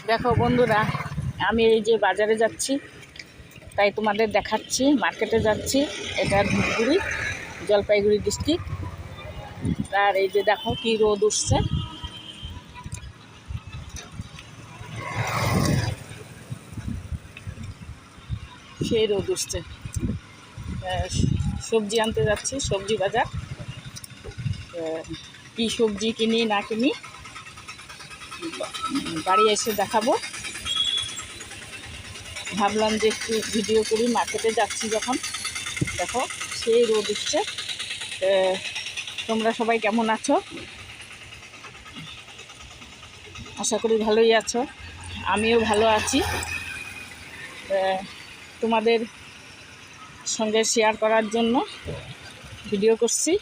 দেখো বন্ধুরা, আমি এই যে বাজারে যাচ্ছি, তাই তোমাদের দেখাচ্ছি। মার্কেটে যাচ্ছি, এটা ধূপগুড়ি, জলপাইগুড়ি ডিস্ট্রিক্ট। আর এই যে দেখো কি রোদ উঠছে, সেই রোদ উঠছে। সবজি আনতে যাচ্ছি, সবজি বাজার। কি সবজি কিনি না কিনি বাড়ি এসে দেখাবো। ভাবলাম যে একটু ভিডিও করি, মার্কেটে যাচ্ছি যখন। দেখো সেই রোদ উঠছে। তোমরা সবাই কেমন আছো? আশা করি ভালোই আছো, আমিও ভালো আছি। তোমাদের সঙ্গে শেয়ার করার জন্য ভিডিও করছি।